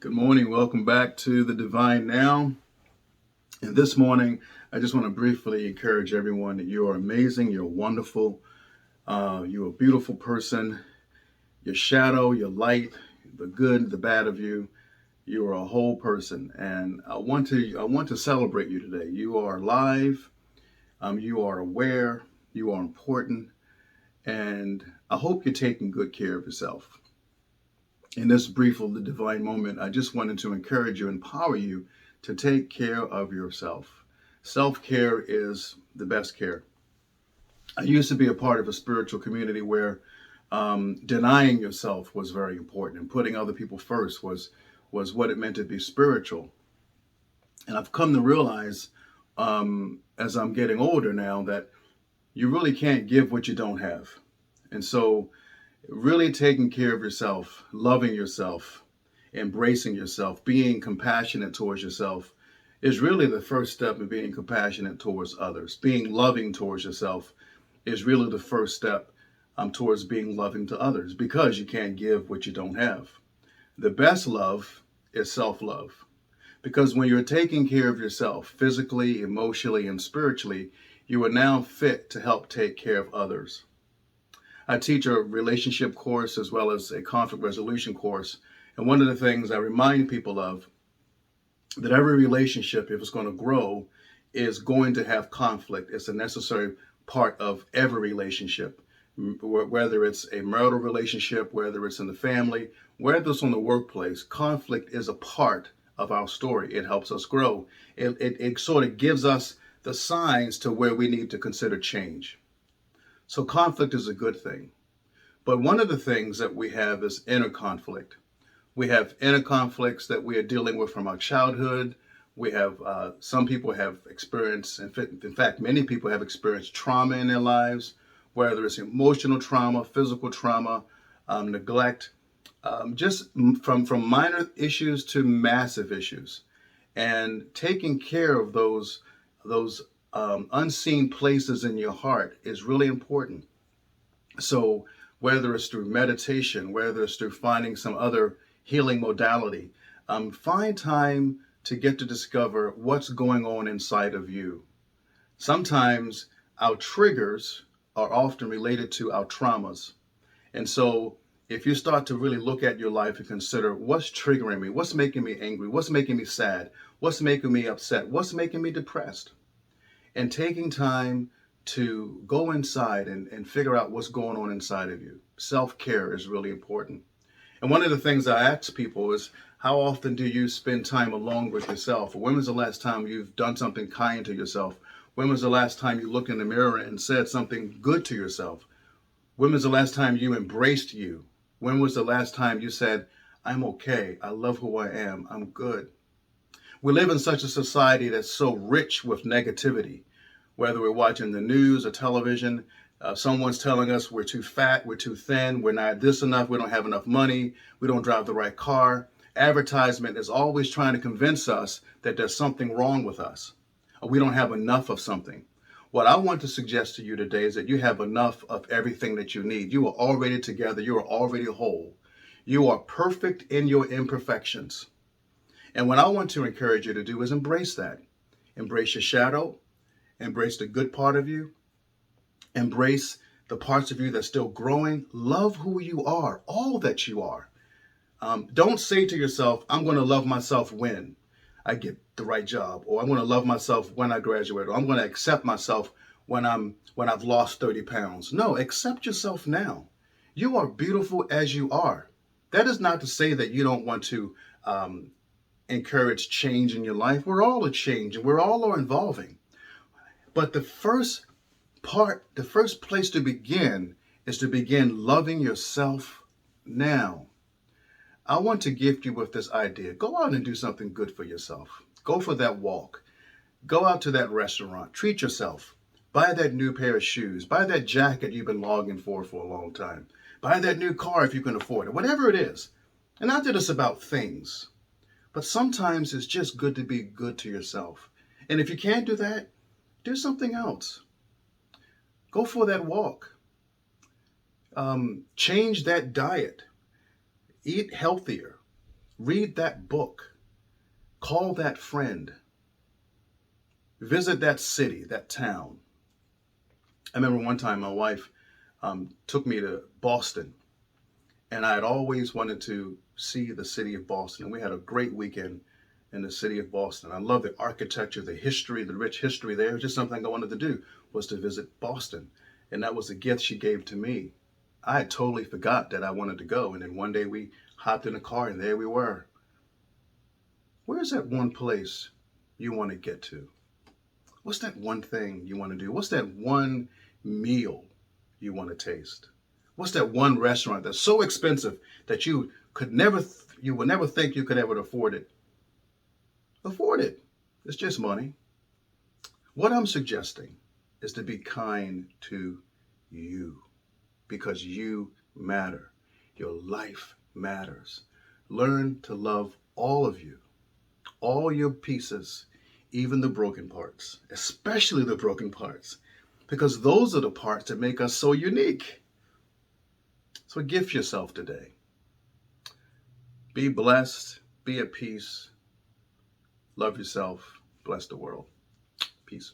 Good morning. Welcome back to the Divine Now. And this morning, I just want to briefly encourage everyone that you are amazing, you're wonderful, you're a beautiful person. Your shadow, your light, the good, the bad of you, you are a whole person. And I want to celebrate you today. You are alive, you are aware, you are important, and I hope you're taking good care of yourself. In this brief of the divine moment, I just wanted to encourage you, empower you to take care of yourself. Self care is the best care. I used to be a part of a spiritual community where denying yourself was very important, and putting other people first was what it meant to be spiritual. And I've come to realize as I'm getting older now that you really can't give what you don't have. And so really taking care of yourself, loving yourself, embracing yourself, being compassionate towards yourself is really the first step in being compassionate towards others. Being loving towards yourself is really the first step towards being loving to others because you can't give what you don't have. The best love is self love because when you're taking care of yourself physically, emotionally, and spiritually, you are now fit to help take care of others. I teach a relationship course as well as a conflict resolution course. And one of the things I remind people of that every relationship, if it's going to grow, is going to have conflict. It's a necessary part of every relationship, whether it's a marital relationship, whether it's in the family, whether it's on the workplace. Conflict is a part of our story. It helps us grow. It sort of gives us the signs to where we need to consider change. So conflict is a good thing. But one of the things that we have is inner conflict. We have inner conflicts that we are dealing with from our childhood. We have some people have experienced, in fact, many people have experienced trauma in their lives, whether it's emotional trauma, physical trauma, neglect, just from minor issues to massive issues. And taking care of those unseen places in your heart is really important. So whether it's through meditation, whether it's through finding some other healing modality, find time to get to discover what's going on inside of you. Sometimes our triggers are often related to our traumas. And so if you start to really look at your life and consider what's triggering me, what's making me angry, what's making me sad, what's making me upset, what's making me depressed, and taking time to go inside and figure out what's going on inside of you. Self-care is really important. And one of the things I ask people is, how often do you spend time alone with yourself? When was the last time you've done something kind to yourself? When was the last time you looked in the mirror and said something good to yourself? When was the last time you embraced you? When was the last time you said, I'm okay, I love who I am, I'm good? We live in such a society that's so rich with negativity, whether we're watching the news or television. Someone's telling us we're too fat, we're too thin, we're not this enough, we don't have enough money, we don't drive the right car. Advertisement is always trying to convince us that there's something wrong with us, or we don't have enough of something. What I want to suggest to you today is that you have enough of everything that you need. You are already together, you are already whole. You are perfect in your imperfections. And what I want to encourage you to do is embrace that. Embrace your shadow, embrace the good part of you, embrace the parts of you that's still growing. Love who you are, all that you are. Don't say to yourself, I'm going to love myself when I get the right job, or I'm going to love myself when I graduate, or I'm going to accept myself when I've lost 30 pounds. No, accept yourself now. You are beautiful as you are. That is not to say that you don't want to encourage change in your life. We're all a change and we're all are evolving. But the first place to begin is to begin loving yourself now. I want to gift you with this idea. Go out and do something good for yourself. Go for that walk. Go out to that restaurant. Treat yourself. Buy that new pair of shoes. Buy that jacket you've been longing for a long time. Buy that new car if you can afford it. Whatever it is. And not that it's about things, but sometimes it's just good to be good to yourself. And if you can't do that, do something else. Go for that walk. Change that diet. Eat healthier. Read that book. Call that friend. Visit that city, that town. I remember one time my wife took me to Boston, and I had always wanted to see the city of Boston. And we had a great weekend in the city of Boston. I love the architecture, the history, the rich history there. It was just something I wanted to do, was to visit Boston. And that was a gift she gave to me. I had totally forgot that I wanted to go. And then one day we hopped in a car and there we were. Where's that one place you want to get to? What's that one thing you want to do? What's that one meal you want to taste? What's that one restaurant that's so expensive that you would never think you could ever afford it? Afford it. It's just money. What I'm suggesting is to be kind to you, because you matter. Your life matters. Learn to love all of you, all your pieces, even the broken parts, especially the broken parts, because those are the parts that make us so unique. So gift yourself today. Be blessed, be at peace, love yourself, bless the world. Peace.